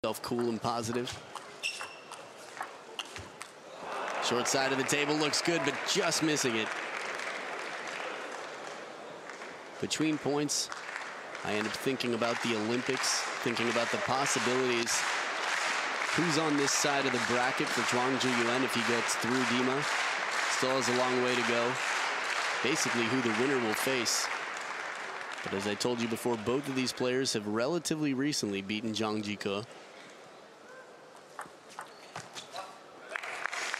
Cool and positive. Short side of the table looks good, but just missing it. Between points, I end up thinking about the Olympics, thinking about the possibilities. Who's on this side of the bracket for Zhuang Zhiyuan if he gets through Dima? Still has a long way to go. Basically who the winner will face. But as I told you before, both of these players have relatively recently beaten Zhang Jike.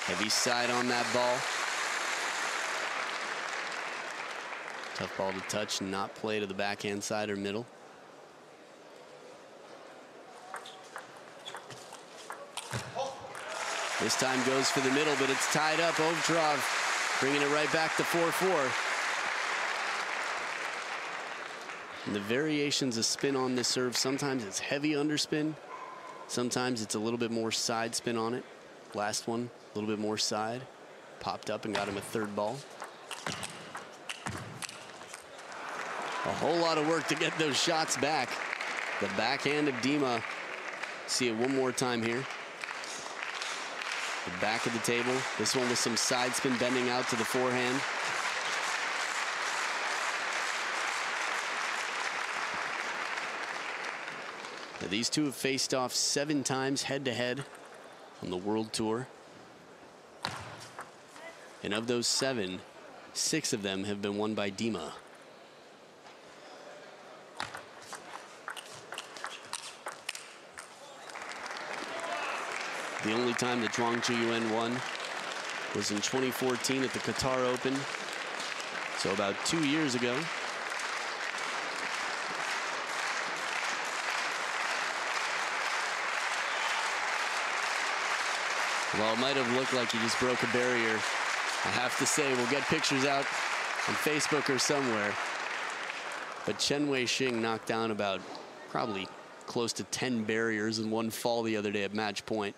Heavy side on that ball. Tough ball to touch, not play to the backhand side or middle. This time goes for the middle, but it's tied up. Ovtcharov bringing it right back to 4-4. And the variations of spin on this serve, sometimes it's heavy underspin. Sometimes it's a little bit more side spin on it. Last one, a little bit more side. Popped up and got him a third ball. A whole lot of work to get those shots back. The backhand of Dima. See it one more time here. The back of the table. This one with some side spin bending out to the forehand. Now, these two have faced off 7 times head-to-head on the World Tour. And of those 7, 6 of them have been won by Dima. The only time that Zhuang Zhiyuan won was in 2014 at the Qatar Open. So about 2 years ago. Well, it might have looked like he just broke a barrier. I have to say, we'll get pictures out on Facebook or somewhere. But Chen Wei-Xing knocked down about probably close to 10 barriers in one fall the other day at match point.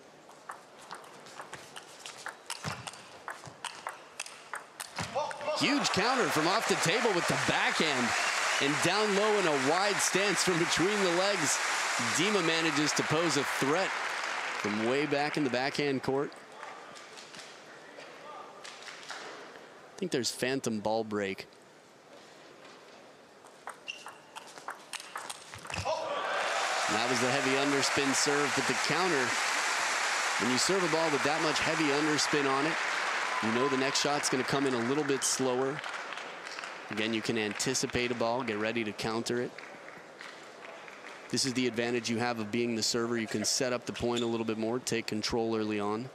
Huge counter from off the table with the backhand. And down low in a wide stance from between the legs, Dima manages to pose a threat from way back in the backhand court. I think there's phantom ball break. And that was the heavy underspin serve, but the counter, when you serve a ball with that much heavy underspin on it, you know the next shot's going to come in a little bit slower. Again, you can anticipate a ball, get ready to counter it. This is the advantage you have of being the server. You can set up the point a little bit more, take control early on.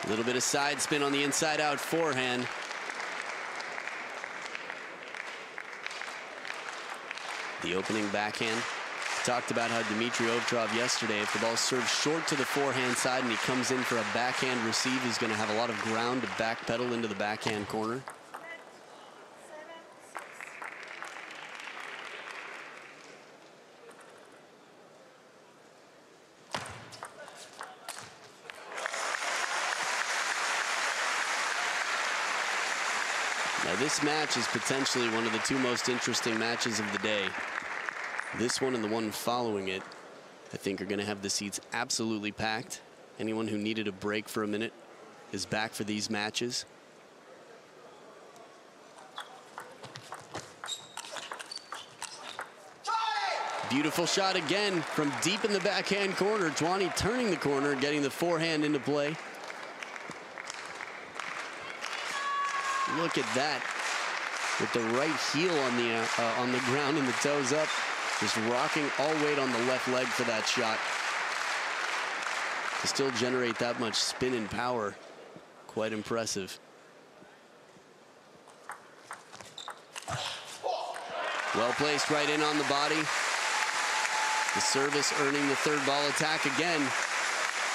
A little bit of side spin on the inside out forehand. The opening backhand. Talked about how Dmitry Ovtcharov yesterday, if the ball serves short to the forehand side and he comes in for a backhand receive, he's going to have a lot of ground to backpedal into the backhand corner. Now this match is potentially one of the 2 most interesting matches of the day. This one and the one following it, I think, are going to have the seats absolutely packed. Anyone who needed a break for a minute is back for these matches. Beautiful shot again from deep in the backhand corner. Duany turning the corner, getting the forehand into play. Look at that. With the right heel on the ground and the toes up. Just rocking all weight on the left leg for that shot. To still generate that much spin and power. Quite impressive. Well placed right in on the body. The service earning the third ball attack again.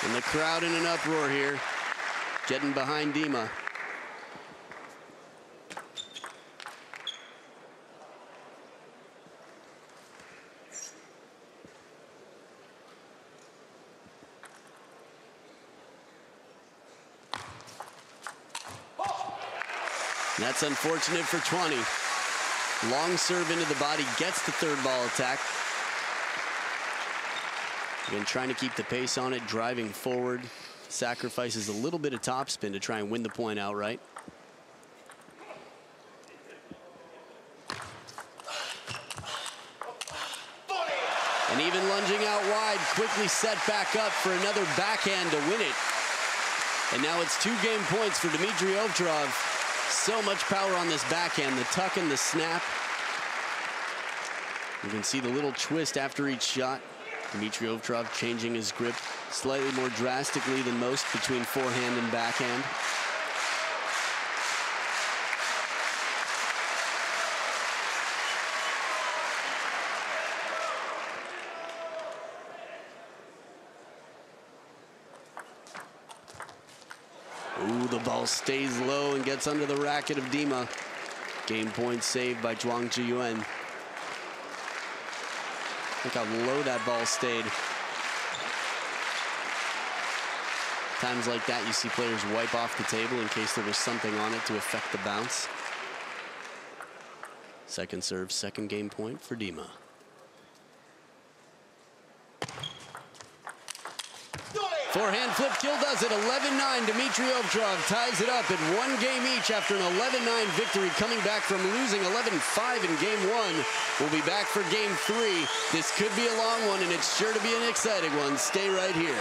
And the crowd in an uproar here. Getting behind Dima. And that's unfortunate for 20. Long serve into the body, gets the third ball attack. Again, trying to keep the pace on it, driving forward. Sacrifices a little bit of topspin to try and win the point outright. And even lunging out wide, quickly set back up for another backhand to win it. And now it's 2 game points for Dmitry Ovtcharov. So much power on this backhand, the tuck and the snap. You can see the little twist after each shot. Dmitry Ovtcharov changing his grip slightly more drastically than most between forehand and backhand. Ooh, the ball stays low and gets under the racket of Dima. Game point saved by Zhuang Zhiyuan. Look how low that ball stayed. Times like that, you see players wipe off the table in case there was something on it to affect the bounce. Second serve, second game point for Dima. Forehand flip kill does it. 11-9. Dmitry Ovtcharov ties it up at 1 game each after an 11-9 victory, coming back from losing 11-5 in game 1. We'll be back for game 3. This could be a long one, and it's sure to be an exciting one. Stay right here.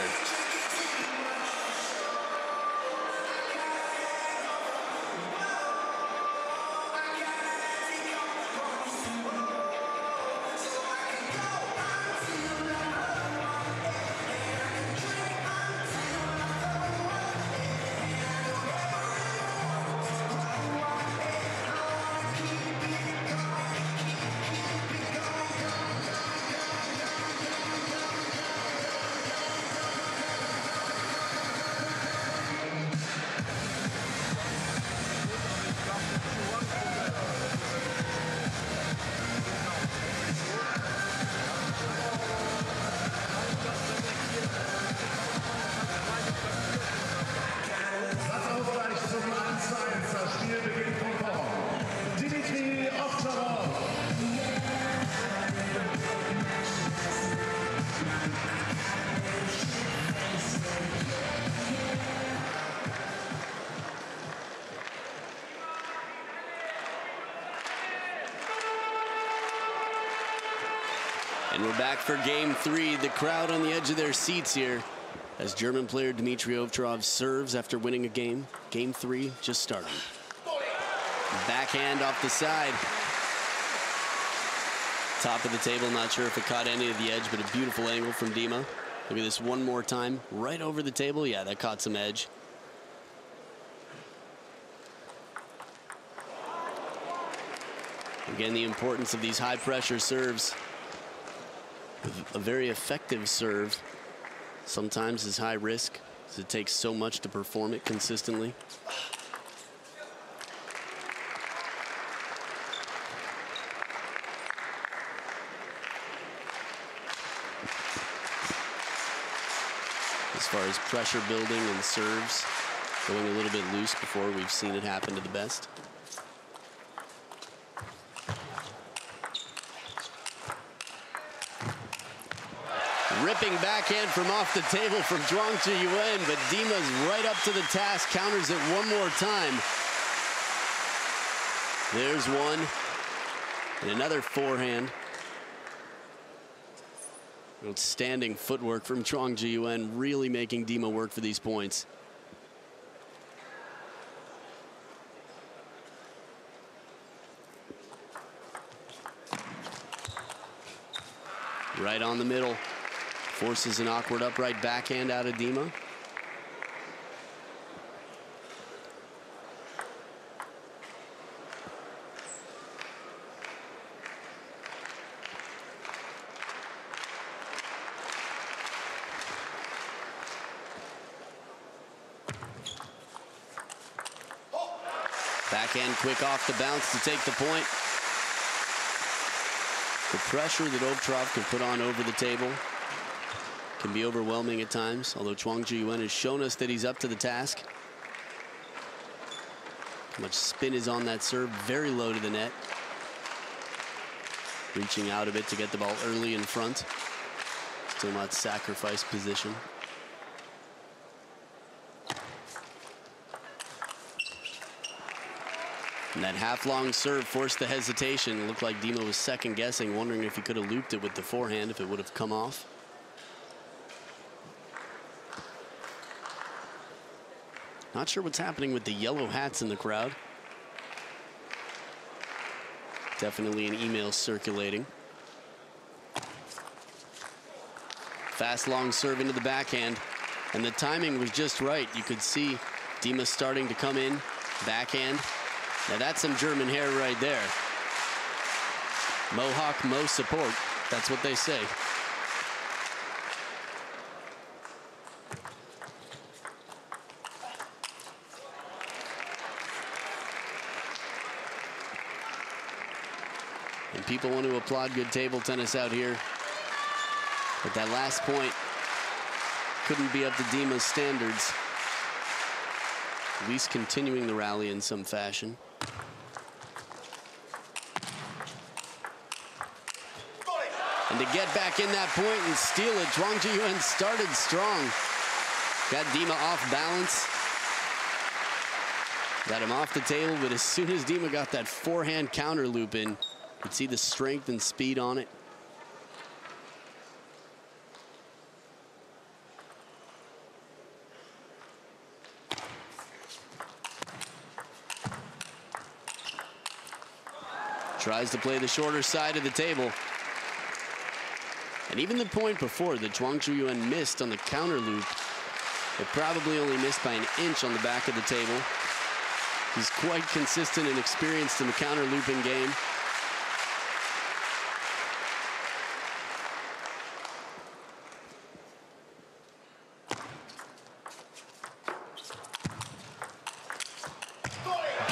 And we're back for game 3. The crowd on the edge of their seats here as German player Dmitry Ovtcharov serves after winning a game. Game 3 just started. Backhand off the side. Top of the table, not sure if it caught any of the edge, but a beautiful angle from Dima. Look at this one more time, right over the table. Yeah, that caught some edge. Again, the importance of these high pressure serves. A very effective serve sometimes is high risk, as it takes so much to perform it consistently. As far as pressure building and serves, going a little bit loose before, we've seen it happen to the best. Ripping backhand from off the table from Zhuang Zhiyuan, but Dima's right up to the task, counters it one more time. There's one, and another forehand. Outstanding footwork from Zhuang Zhiyuan, really making Dima work for these points. Right on the middle. Forces an awkward upright backhand out of Dima. Backhand quick off the bounce to take the point. The pressure that Ovtcharov can put on over the table can be overwhelming at times, although Zhuang Zhiyuan has shown us that he's up to the task. How much spin is on that serve, very low to the net. Reaching out a bit to get the ball early in front. Still not sacrifice position. And that half-long serve forced the hesitation. It looked like Dima was second-guessing, wondering if he could have looped it with the forehand, if it would have come off. Not sure what's happening with the yellow hats in the crowd. Definitely an email circulating. Fast, long serve into the backhand. And the timing was just right. You could see Dima starting to come in, backhand. Now that's some German hair right there. Mohawk, Mo support. That's what they say. And people want to applaud good table tennis out here. But that last point couldn't be up to Dima's standards. At least continuing the rally in some fashion. And to get back in that point and steal it, Zhuang Zhiyuan started strong. Got Dima off balance. Got him off the table, but as soon as Dima got that forehand counter loop in, you could see the strength and speed on it. Tries to play the shorter side of the table. And even the point before that Zhuang Zhiyuan missed on the counter loop, it probably only missed by an inch on the back of the table. He's quite consistent and experienced in the counter looping game.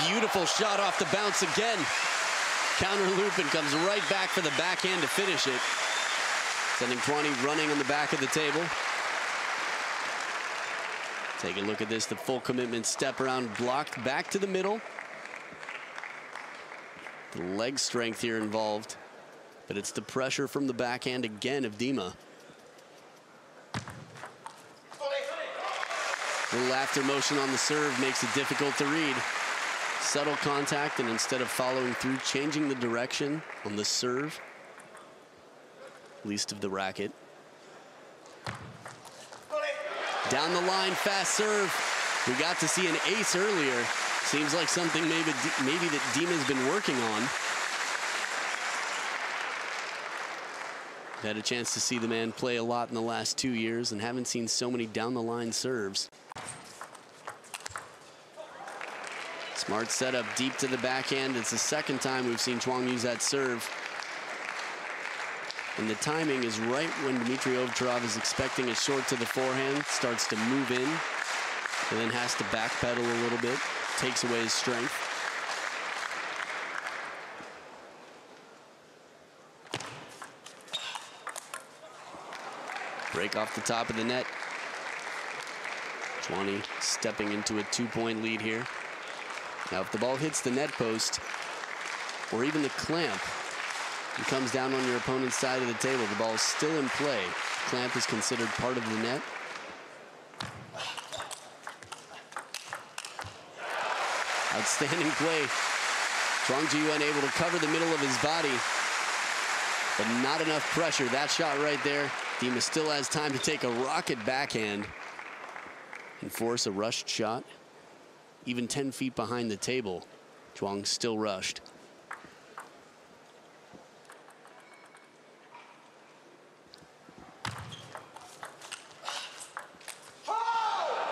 Beautiful shot off the bounce again. Counter loop and comes right back for the backhand to finish it. Sending 20 running on the back of the table. Take a look at this, the full commitment step around, blocked back to the middle. The leg strength here involved, but it's the pressure from the backhand again of Dima. Little after motion on the serve makes it difficult to read. Subtle contact, and instead of following through, changing the direction on the serve. Least of the racket. Down the line, fast serve. We got to see an ace earlier. Seems like something maybe that Dima's been working on. Had a chance to see the man play a lot in the last 2 years and haven't seen so many down the line serves. Smart setup deep to the backhand. It's the second time we've seen Zhuang use that serve. And the timing is right when Dmitry Ovtcharov is expecting a short to the forehand, starts to move in, and then has to backpedal a little bit, takes away his strength. Break off the top of the net. 20 stepping into a 2-point lead here. Now, if the ball hits the net post, or even the clamp, and comes down on your opponent's side of the table, the ball is still in play. Clamp is considered part of the net. Outstanding play. Zhuang Zhiyuan able to cover the middle of his body, but not enough pressure. That shot right there. Dima still has time to take a rocket backhand and force a rushed shot. Even 10 feet behind the table, Zhuang still rushed.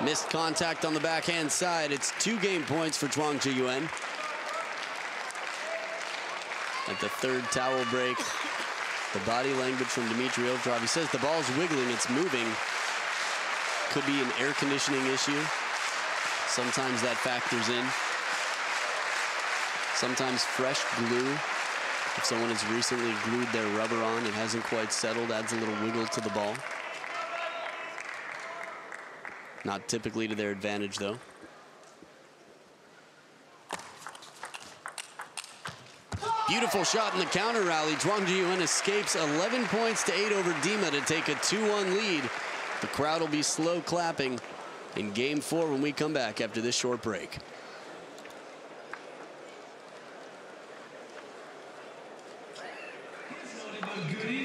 Missed contact on the backhand side. It's 2 game points for Zhuang Zhiyuan. At the third towel break, the body language from Dmitry Ovtcharov. He says the ball's wiggling, it's moving. Could be an air conditioning issue. Sometimes that factors in. Sometimes fresh glue. If someone has recently glued their rubber on, it hasn't quite settled, adds a little wiggle to the ball. Not typically to their advantage, though. Beautiful shot in the counter rally. Zhuang Zhiyuan escapes 11 points to 8 over Dima to take a 2-1 lead. The crowd will be slow clapping in Game 4 when we come back after this short break. Good